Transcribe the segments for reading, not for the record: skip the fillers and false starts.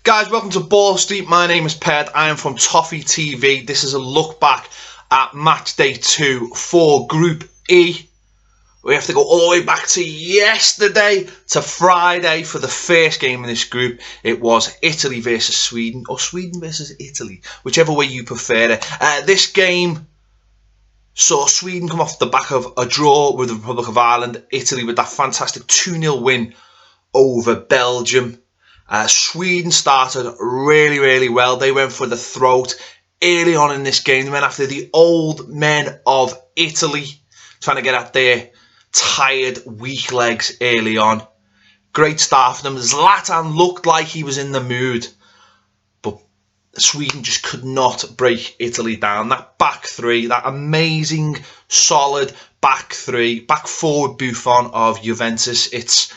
Guys, welcome to Ball Street. My name is Ped. I am from Toffee TV. This is a look back at match day 2 for Group E. We have to go all the way back to yesterday, to Friday, for the first game in this group. It was Italy versus Sweden, or Sweden versus Italy, whichever way you prefer it. This game saw Sweden come off the back of a draw with the Republic of Ireland. Italy with that fantastic 2-0 win over Belgium. Sweden started really well. They went for the throat early on in this game. They went after the old men of Italy, trying to get at their tired, weak legs early on. Great start for them. Zlatan looked like he was in the mood, but Sweden just could not break Italy down. That back three, that amazing, solid back three, back forward Buffon of Juventus, it's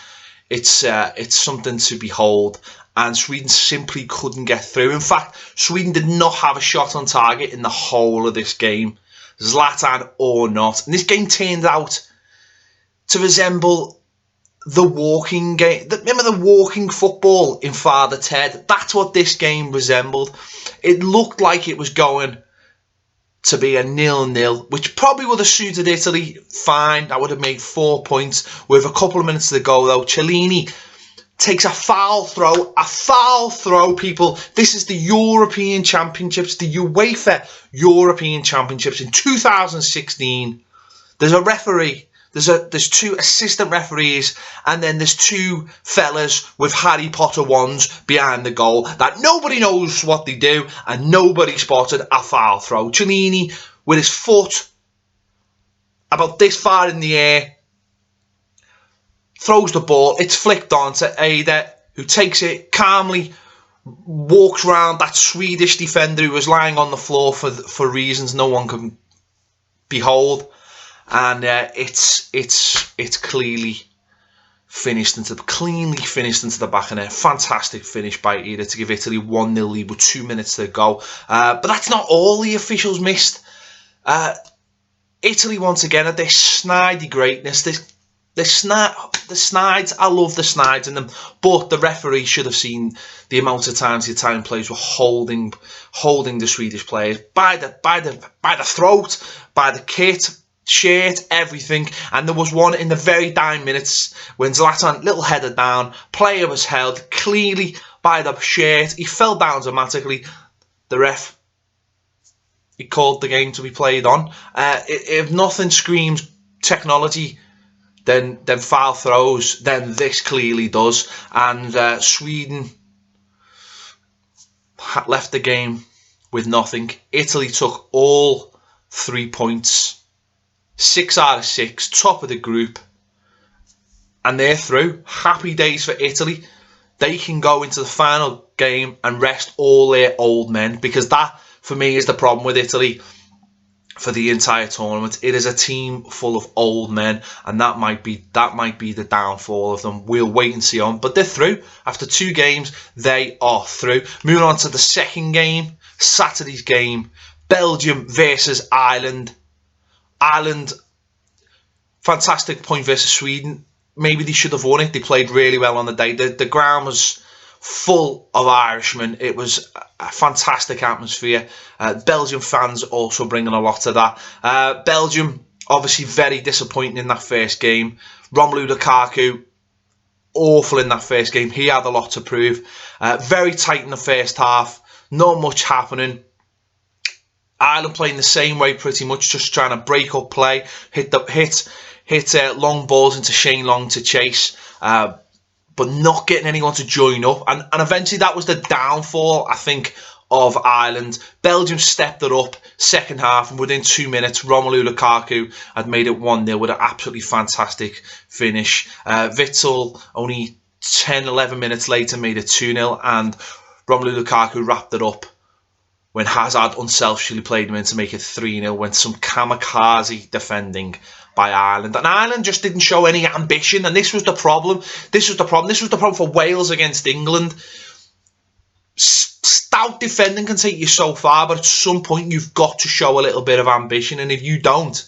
something to behold, and Sweden simply couldn't get through. In fact, Sweden did not have a shot on target in the whole of this game, Zlatan or not. And this game turned out to resemble the walking game. Remember the walking football in Father Ted? That's what this game resembled. It looked like it was going to be a 0-0, which probably would have suited Italy fine. That would have made 4 points with a couple of minutes to go, though. Cellini takes a foul throw, people. This is the European Championships, the UEFA European Championships in 2016. There's a referee. There's two assistant referees, and then there's two fellas with Harry Potter wands behind the goal that nobody knows what they do, and nobody spotted a foul throw. Cellini, with his foot about this far in the air, throws the ball. It's flicked on to Ada, who takes it calmly, walks around that Swedish defender who was lying on the floor for reasons no one can behold. And it's cleanly finished into the back of net. Fantastic finish by Ida to give Italy 1-0 lead with 2 minutes to go. But that's not all the officials missed. Italy once again had this snidey greatness. The snides, I love the snides in them, but the referee should have seen the amount of times the Italian players were holding the Swedish players by the throat, by the kit, shirt, everything. And there was one in the very dying minutes when Zlatan, little header down, player was held clearly by the shirt. He fell down dramatically. The ref, he called the game to be played on. If nothing screams technology then foul throws, then this clearly does. And Sweden left the game with nothing. Italy took all 3 points. 6 out of 6, top of the group, and they're through. Happy days for Italy. They can go into the final game and rest all their old men, because that, for me, is the problem with Italy for the entire tournament. It is a team full of old men, and that might be the downfall of them. We'll wait and see on, but they're through. After 2 games, they are through. Moving on to the second game, Saturday's game, Belgium versus Ireland. Ireland, fantastic point versus Sweden. Maybe they should have won it. They played really well on the day. The ground was full of Irishmen. It was a fantastic atmosphere. Belgium fans also bringing a lot to that. Belgium, obviously very disappointing in that first game. Romelu Lukaku, awful in that first game. He had a lot to prove. Very tight in the first half. Not much happening. Ireland playing the same way pretty much, just trying to break up play, hit long balls into Shane Long to chase, but not getting anyone to join up. And eventually that was the downfall, I think, of Ireland. Belgium stepped it up second half, and within 2 minutes, Romelu Lukaku had made it 1-0 with an absolutely fantastic finish. Witsel, only 10-11 minutes later, made it 2-0, and Romelu Lukaku wrapped it up when Hazard unselfishly played him in to make it 3-0, when some kamikaze defending by Ireland. And Ireland just didn't show any ambition, and this was the problem. This was the problem for Wales against England. Stout defending can take you so far, but at some point you've got to show a little bit of ambition, and if you don't,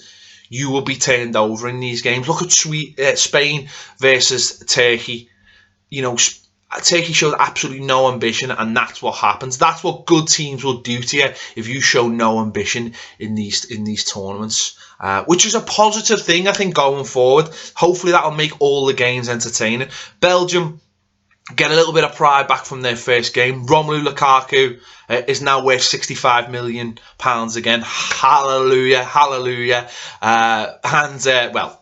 you will be turned over in these games. Look at Spain versus Turkey. You know, Turkey showed absolutely no ambition, and that's what happens. That's what good teams will do to you if you show no ambition in these tournaments, which is a positive thing, I think, going forward. Hopefully that'll make all the games entertaining. Belgium get a little bit of pride back from their first game. Romelu Lukaku is now worth £65 million again. Hallelujah, hallelujah. Well,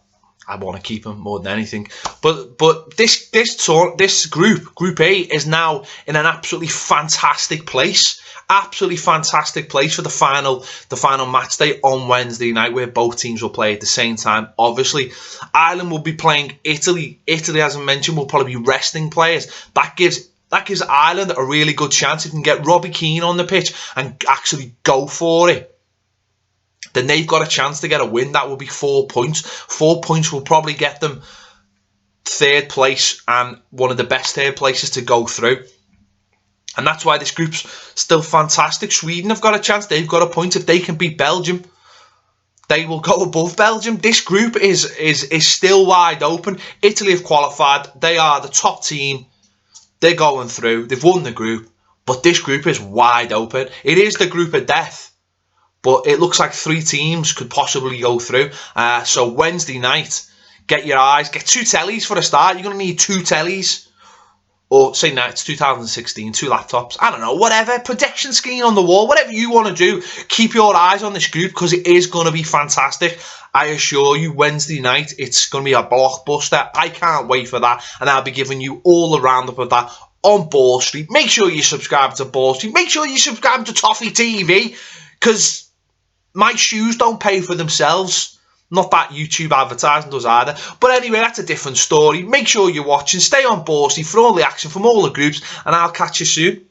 I want to keep him more than anything. But this Group A, is now in an absolutely fantastic place. Absolutely fantastic place for the final match day on Wednesday night, where both teams will play at the same time. Obviously, Ireland will be playing Italy. Italy, as I mentioned, will probably be resting players. That gives Ireland a really good chance. If you can get Robbie Keane on the pitch and actually go for it, then they've got a chance to get a win. That will be 4 points. 4 points will probably get them third place and one of the best third places to go through. And that's why this group's still fantastic. Sweden have got a chance. They've got a point. If they can beat Belgium, they will go above Belgium. This group is still wide open. Italy have qualified. They are the top team. They're going through. They've won the group. But this group is wide open. It is the group of death. But it looks like 3 teams could possibly go through. So Wednesday night, get your eyes. Get 2 tellies for a start. You're going to need 2 tellies. Or say now it's 2016, 2 laptops. I don't know, whatever. Projection screen on the wall. Whatever you want to do. Keep your eyes on this group because it is going to be fantastic. I assure you, Wednesday night, it's going to be a blockbuster. I can't wait for that. And I'll be giving you all the roundup of that on Ball Street. Make sure you subscribe to Ball Street. Make sure you subscribe to Toffee TV. Because my shoes don't pay for themselves. Not that YouTube advertising does either. But anyway, that's a different story. Make sure you're watching. Stay on Ball Street for all the action from all the groups. And I'll catch you soon.